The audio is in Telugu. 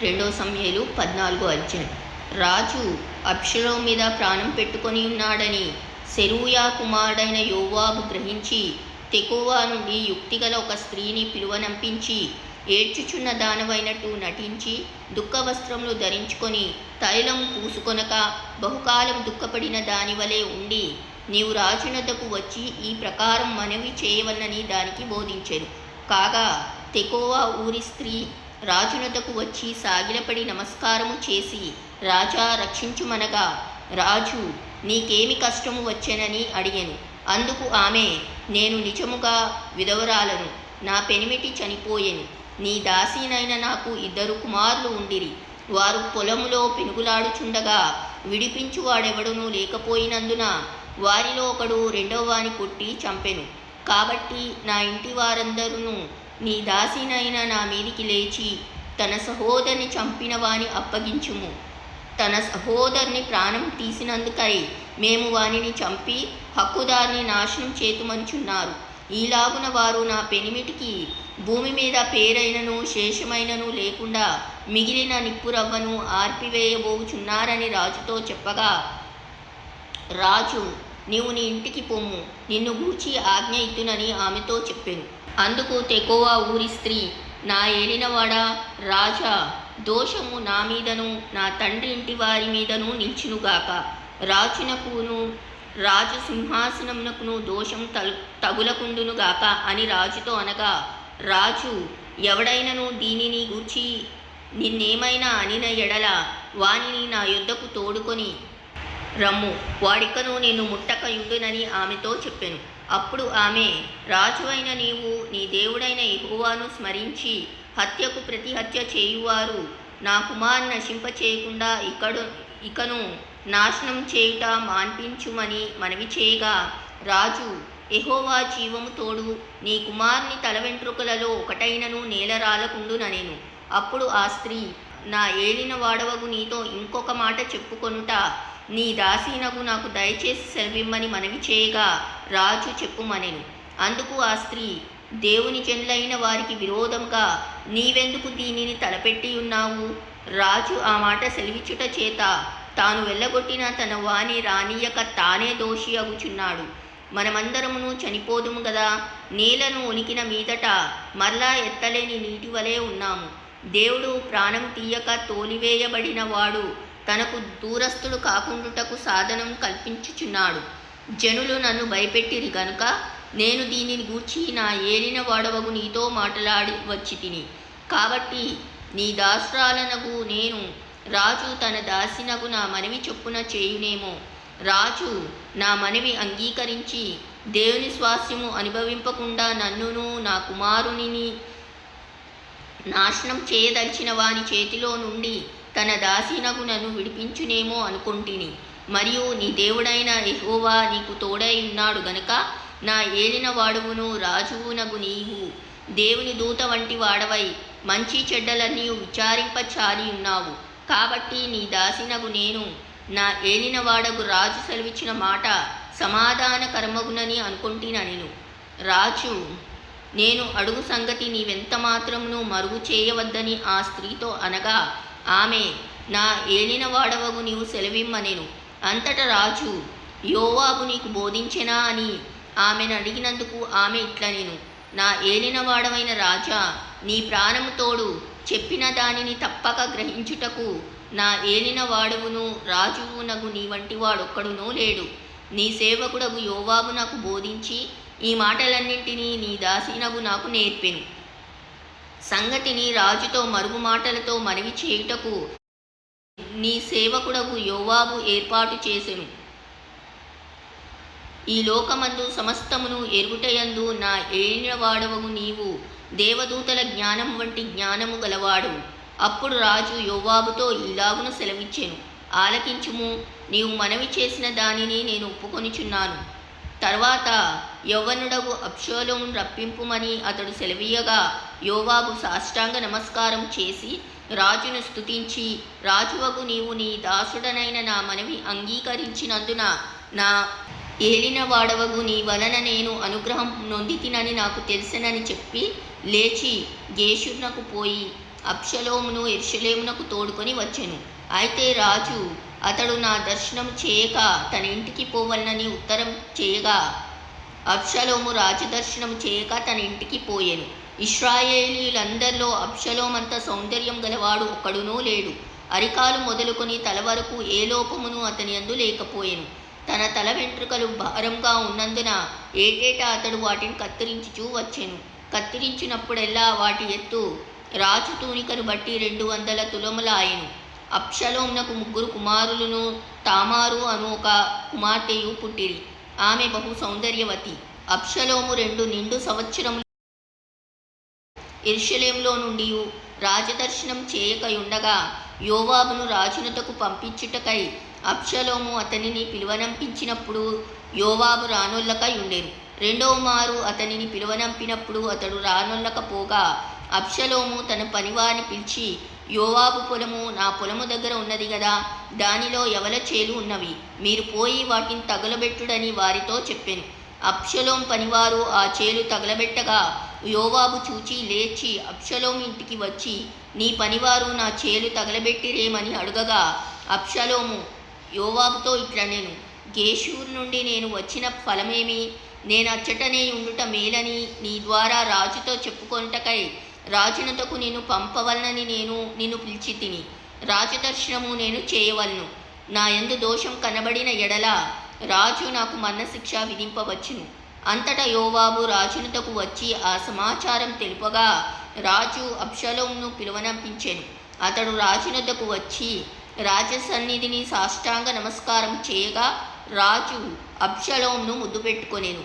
రెండో సమూయేలు 14వ అధ్యాయం. రాజు అబ్షాలోము మీద ప్రాణం పెట్టుకొని ఉన్నాడని సెరూయా కుమారుడైన యోవాబు గ్రహించి తెకోవా నుండి యుక్తిగల ఒక స్త్రీని పిలువనంపించి, ఏడ్చుచున్న దానవైనట్టు నటించి దుఃఖ వస్త్రములు ధరించుకొని తైలం పూసుకొనక బహుకాలం దుఃఖపడిన దానివలే ఉండి, నీవు రాజునొద్దకు వచ్చి ఈ ప్రకారం మనవి చేయవలనని దానికి బోధించెను. కాగా తెకోవా ఊరి స్త్రీ రాజునొద్దకు వచ్చి సాగిలపడి నమస్కారము చేసి, రాజా రక్షించుమనగా, రాజు నీకేమి కష్టము వచ్చెనని అడిగెను. అందుకు ఆమె, నేను నిజముగా విధవరాలను, నా పెనిమిటి చనిపోయెను. నీ దాసినైన నాకు 2 కుమారులు ఉండిరి. వారు పొలములో పెనుగులాడుచుండగా విడిపించువాడెవడునూ లేకపోయినందున వారిలో ఒకడు రెండవవాని కొట్టి చంపెను. కాబట్టి నా ఇంటి వారందరూ నీ దాసినైన నా మీదికి లేచి తన సహోదరిని చంపిన వాని అప్పగించుము. తన సహోదరుని ప్రాణం తీసినందుకై మేము వానిని చంపి హక్కుదారిని నాశనం చేతుమంచున్నారు. ఈలాగున వారు నా పెనిమిటికి భూమి మీద పేరైనను శేషమైనను లేకుండా మిగిలిన నిప్పురవ్వను ఆర్పివేయబోచున్నారని రాజుతో చెప్పగా, రాజు, నీవు నీ ఇంటికి పొమ్ము, నిన్ను గూర్చి ఆజ్ఞ ఇత్తునని ఆమెతో చెప్పెను. అందుకు తెకోవా ఊరి స్త్రీ, నా ఏలినవాడా రాజా, దోషము నా మీదను నా తండ్రి ఇంటి వారి మీదను నిల్చునుగాక. రాజునకును రాజు సింహాసనమునకును దోషం తగులకుండునుగాక అని రాజుతో అనగా, రాజు, ఎవడైనను దీనిని గూర్చి నిన్నేమైనా అనిన ఎడల వానిని నా యొద్దకు తోడుకొని రమ్ము, వాడికను నిన్ను ముట్టకయుండునని ఆమెతో చెప్పెను. అప్పుడు ఆమె, రాజువైన నీవు నీ దేవుడైన యెహోవాను స్మరించి హత్యకు ప్రతిహత్య చేయువారు నా కుమారుని నశింపచేయకుండా ఇకను నాశనం చేయుట మాన్పించుమని మనవి చేయగా, రాజు, యెహోవా జీవము తోడు, నీ కుమారుని తల వెంట్రుకలలో ఒకటైనను నేల రాలకుండుననెను. అప్పుడు ఆ స్త్రీ, నా ఏలిన వాడవగు నీతో ఇంకొక మాట చెప్పుకొనుట నీ దాసీనగు నాకు దయచేసి సెలవిమ్మని మనవి చేయగా, రాజు చెప్పుమనెను. అందుకు ఆ స్త్రీ, దేవుని జనులైన వారికి విరోధంగా నీవెందుకు దీనిని తలపెట్టి ఉన్నావు? రాజు ఆ మాట సెలవిచ్చుట చేత తాను వెళ్ళగొట్టిన తన వాణి రానియక తానే దోషి అగుచున్నాడు. మనమందరమును చనిపోదుము గదా, నేలను ఒలికిన మీదట మరలా ఎత్తలేని నీటి వలె ఉన్నాము. దేవుడు ప్రాణం తీయక తోలివేయబడిన వాడు తనకు దూరస్థుడు కాకుండుటకు సాధనం కల్పించుచున్నాడు. జనులు నన్ను భయపెట్టిరి గనుక నేను దీనిని గూర్చి నా ఏలిన వాడవగు నీతో మాట్లాడి వచ్చి తిని. కాబట్టి నీ దాసురాలనగు నేను రాజు తన దాసినగు నా మనవి చొప్పున చేయునేమో. రాజు నా మనవి అంగీకరించి దేవుని స్వాస్యము అనుభవింపకుండా నన్నును నా కుమారునిని నాశనం చేయదలిచిన వాని చేతిలో నుండి తన దాసినగు నన్ను విడిపించునేమో అనుకొంటిని. మరియు నీ దేవుడైన యెహోవా నీకు తోడై ఉన్నాడు గనుక నా ఏలిన వాడువును రాజువునగు నీవు దేవుని దూత వంటి వాడవై మంచి చెడ్డలన్నీ విచారింపచారి ఉన్నావు. కాబట్టి నీ దాసినగు నేను నా ఏలిన వాడగు రాజు సెలవిచ్చిన మాట సమాధాన కర్మగునని అనుకొంటినెను. రాజు, నేను అడుగు సంగతి నీవెంత మాత్రమును మరుగు చేయవద్దని ఆ స్త్రీతో అనగా, ఆమె, నా ఏలిన వాడవగు నీవు సెలవిమ్మనెను. అంతటా రాజు, యోవాబు నీకు బోధించెనా అని ఆమెను అడిగినందుకు ఆమె ఇట్లనెను, నా ఏలిన వాడవైన రాజా, నీ ప్రాణము తోడు చెప్పిన దానిని తప్పక గ్రహించుటకు నా ఏలిన వాడవును రాజువునగు నీ వంటి వాడొక్కడునూ లేడు. నీ సేవకుడగు యోవాబు నాకు బోధించి ఈ మాటలన్నింటినీ నీ దాసినగు నాకు నేర్పెను. సంగతిని రాజుతో మరుగు మాటలతో మనవి చేయుటకు నీ సేవకుడగు యోవాబు ఏర్పాటు చేసెను. ఈ లోకమందు సమస్తమును ఎరుగుటయందు నా ఏలిన వాడవగు నీవు దేవదూతల జ్ఞానం వంటి జ్ఞానము గలవాడు. అప్పుడు రాజు యోవాబుతో ఇలాగున సెలవిచ్చెను, ఆలకించుము, నీవు మనవి చేసిన దానిని నేను ఒప్పుకొనిచున్నాను. తర్వాత యవ్వనుడగు అబ్షాలోము రప్పింపుమని అతడు సెలవీయగా, యోవాబు సాష్టాంగ నమస్కారం చేసి రాజును స్తుతించి, రాజువగు నీవు నీ దాసుడనైన నా మనవి అంగీకరించినందున నా ఏలిన వాడవగు నీ వలన నేను అనుగ్రహం నొందితినని నాకు తెలిసినని చెప్పి లేచి గేషురునకు పోయి అబ్షలోమును యెరూషలేమునకు తోడుకొని వచ్చెను. అయితే రాజు అతడు నా దర్శనం చేయక తన ఇంటికి పోవలనని ఉత్తరం చేయగా అబ్షలోము రాజదర్శనం చేయక తన ఇంటికి పోయెను. ఇశ్రాయేలీయులందరిలో అబ్షలోమంత సౌందర్యం గలవాడు ఒక్కడునూ లేడు. అరికాలు మొదలుకొని తల వరకు ఏ లోపమును అతని యందు లేకపోయెను. తన తల వెంట్రుకలు భారంగా ఉన్నందున ఏటేటా అతడు వాటిని కత్తిరించుచూ వచ్చెను. కత్తిరించినప్పుడెల్లా వాటి ఎత్తు రాజు తూనికను బట్టి 200 తులముల ఆయెను. అబ్షలోమునకు 3 కుమారులను తామారు అను ఒక కుమార్తెయు పుట్టిరి. ఆమె బహు సౌందర్యవతి. అబ్షలోము 2 నిండు సంవత్సరములు యెరూషలేములో నుండి రాజదర్శనం చేయకయుండగా యోవాబును రాజునొద్దకు పంపించుటకై అబ్షలోము అతనిని పిలువనంపించినప్పుడు యోవాబు రానొల్లకై ఉండెను. 2వ మారు అతనిని పిలువనంపినప్పుడు అతడు రానొల్లకపోగా అబ్షలోము తన పనివారిని పిలిచి, యోవాబు పొలము నా పొలము దగ్గర ఉన్నది గదా, దానిలో యవల చేలు ఉన్నవి, మీరు పోయి వాటిని తగలబెట్టుడని వారితో చెప్పెను. అబ్షలోము పనివారు ఆ చేలు తగలబెట్టగా యోవాబు చూచి లేచి అబ్షలోము ఇంటికి వచ్చి, నీ పనివారు నా చేలు తగలబెట్టిరేమని అడుగగా అబ్షలోము యోవాబుతో ఇట్లనెను, గేషూరు నుండి నేను వచ్చిన ఫలమేమి? నేను అచ్చటనే ఉండుట మేలని నీ ద్వారా రాజుతో చెప్పుకొనుటకై రాజునొద్దకు నిన్ను పంపవలనని నేను నిన్ను పిలిచి తిని. రాజదర్శనము నేను చేయవలను. నా యందు దోషం కనబడిన ఎడల రాజు నాకు మరణశిక్ష విధింపవచ్చును. అంతటా యోవాబు రాజునొద్దకు వచ్చి ఆ సమాచారం తెలుపగా రాజు అబ్షలోమును పిలువనంపించెను. అతడు రాజునొద్దకు వచ్చి రాజసన్నిధిని సాష్టాంగ నమస్కారం చేయగా రాజు అబ్షలోమును ముద్దు పెట్టుకొనెను.